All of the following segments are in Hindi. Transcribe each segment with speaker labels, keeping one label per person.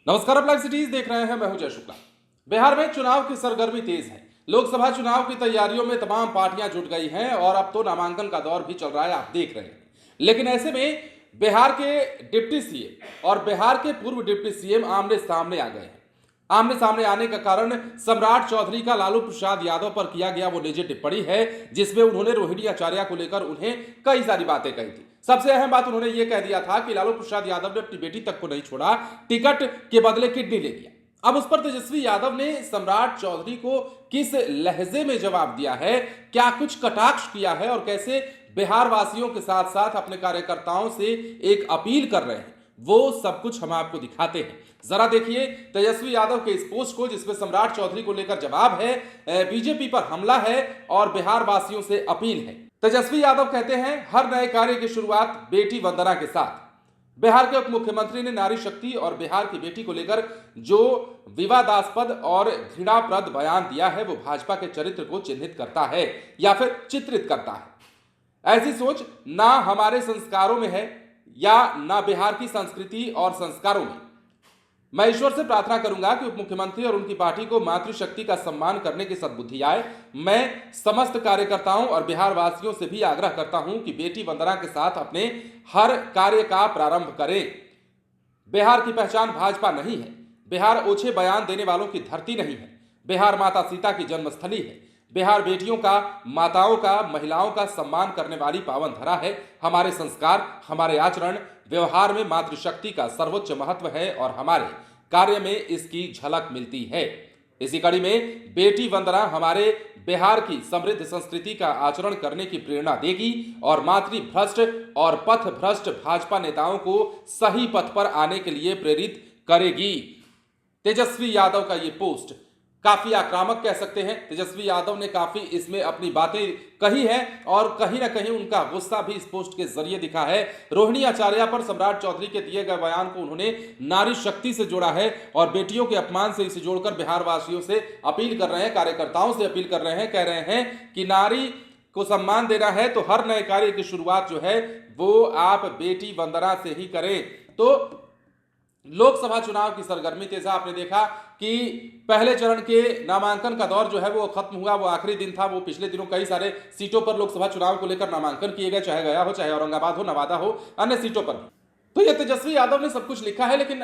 Speaker 1: नमस्कार, आप लाइव सिटीज देख रहे हैं। मैं हूं जय शुक्ला। बिहार में चुनाव की सरगर्मी तेज है। लोकसभा चुनाव की तैयारियों में तमाम पार्टियां जुट गई हैं और अब तो नामांकन का दौर भी चल रहा है, आप देख रहे हैं। लेकिन ऐसे में बिहार के डिप्टी सीएम और बिहार के पूर्व डिप्टी सीएम आमने सामने आ गए हैं। आमने सामने आने का कारण सम्राट चौधरी का लालू प्रसाद यादव पर किया गया वो निजी टिप्पणी है, जिसमें उन्होंने रोहिणी आचार्य को लेकर उन्हें कई सारी बातें कही थी। सबसे अहम बात उन्होंने ये कह दिया था कि लालू प्रसाद यादव ने अपनी बेटी तक को नहीं छोड़ा, टिकट के बदले किडनी ले लिया। अब उस पर तेजस्वी यादव ने सम्राट चौधरी को किस लहजे में जवाब दिया है, क्या कुछ कटाक्ष किया है और कैसे बिहार वासियों के साथ साथ अपने कार्यकर्ताओं से एक अपील कर रहे हैं, वो सब कुछ हम आपको दिखाते हैं। जरा देखिए तेजस्वी यादव के इस पोस्ट को, जिसमें सम्राट चौधरी को लेकर जवाब है, बीजेपी पर हमला है और बिहार वासियों से अपील है। तेजस्वी यादव कहते हैं, हर नए कार्य की शुरुआत बेटी वंदना के साथ। बिहार के उप मुख्यमंत्री ने नारी शक्ति और बिहार की बेटी को लेकर जो विवादास्पद और घृणाप्रद बयान दिया है, वो भाजपा के चरित्र को चिन्हित करता है या फिर चित्रित करता है। ऐसी सोच ना हमारे संस्कारों में है या ना बिहार की संस्कृति और संस्कारों में। मैं ईश्वर से प्रार्थना करूंगा कि उप मुख्यमंत्री और उनकी पार्टी को मातृशक्ति का सम्मान करने की सद्बुद्धि आए। मैं समस्त कार्यकर्ताओं और बिहार वासियों से भी आग्रह करता हूं कि बेटी वंदना के साथ अपने हर कार्य का प्रारंभ करें। बिहार की पहचान भाजपा नहीं है। बिहार ओछे बयान देने वालों की धरती नहीं है। बिहार माता सीता की जन्मस्थली है। बिहार बेटियों का, माताओं का, महिलाओं का सम्मान करने वाली पावन धरा है। हमारे संस्कार, हमारे आचरण व्यवहार में मातृशक्ति का सर्वोच्च महत्व है और हमारे कार्य में इसकी झलक मिलती है। इसी कड़ी में बेटी वंदना हमारे बिहार की समृद्ध संस्कृति का आचरण करने की प्रेरणा देगी और मातृभ्रष्ट और पथ भ्रष्ट भाजपा नेताओं को सही पथ पर आने के लिए प्रेरित करेगी। तेजस्वी यादव का ये पोस्ट काफी आक्रामक कह सकते हैं। तेजस्वी यादव ने काफी इसमें अपनी बातें कही है और कहीं ना कहीं उनका गुस्सा भी इस पोस्ट के जरिए दिखा है। रोहिणी आचार्य पर सम्राट चौधरी के दिए गए बयान को उन्होंने नारी शक्ति से जोड़ा है और बेटियों के अपमान से इसे जोड़कर बिहार वासियों से अपील कर रहे हैं, कार्यकर्ताओं से अपील कर रहे हैं। कह रहे हैं कि नारी को सम्मान देना है तो हर नए कार्य की शुरुआत जो है वो आप बेटी वंदना से ही करें। तो लोकसभा चुनाव की सरगर्मी तेज। आपने देखा कि पहले चरण के नामांकन का दौर जो है वो खत्म हुआ, वो आखिरी दिन था। वो पिछले दिनों कई सारे सीटों पर लोकसभा चुनाव को लेकर नामांकन किए गए, चाहे गया हो, चाहे औरंगाबाद हो, नवादा हो, अन्य सीटों पर भी। तो ये तेजस्वी यादव ने सब कुछ लिखा है। लेकिन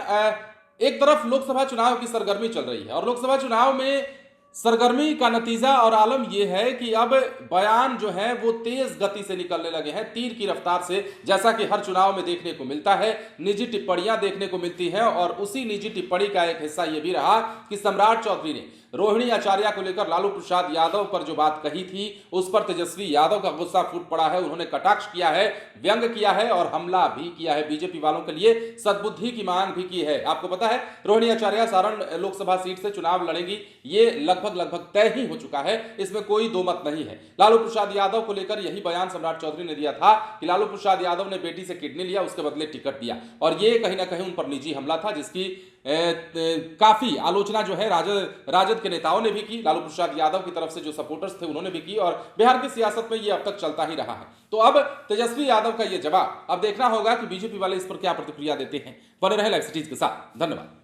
Speaker 1: एक तरफ लोकसभा चुनाव की सरगर्मी चल रही है और लोकसभा चुनाव में सरगर्मी का नतीजा और आलम यह है कि अब बयान जो है वो तेज गति से निकलने लगे हैं, तीर की रफ्तार से, जैसा कि हर चुनाव में देखने को मिलता है। निजी टिप्पणियां देखने को मिलती हैं और उसी निजी टिप्पणी का एक हिस्सा यह भी रहा कि सम्राट चौधरी ने रोहिणी आचार्य को लेकर लालू प्रसाद यादव पर जो बात कही थी, उस पर तेजस्वी यादव का गुस्सा फूट पड़ा है। उन्होंने कटाक्ष किया है, व्यंग किया है और हमला भी किया है। बीजेपी वालों के लिए सद्बुद्धि की मांग भी की है। आपको पता है रोहिणी आचार्य सारण लोकसभा सीट से चुनाव लड़ेंगी, ये लगभग तय ही हो चुका है, इसमें कोई दो मत नहीं है। लालू प्रसाद यादव को लेकर यही बयान सम्राट चौधरी ने दिया था कि लालू प्रसाद यादव ने बेटी से किडनी लिया, उसके बदले टिकट दिया और ये कहीं ना कहीं उन पर निजी हमला था, जिसकी काफी आलोचना जो है राजद के नेताओं ने भी की, लालू प्रसाद यादव की तरफ से जो सपोर्टर्स थे उन्होंने भी की और बिहार की सियासत में ये अब तक चलता ही रहा है। तो अब तेजस्वी यादव का ये जवाब अब देखना होगा कि बीजेपी वाले इस पर क्या प्रतिक्रिया देते हैं। बने रहे लाइव सिटीज के साथ। धन्यवाद।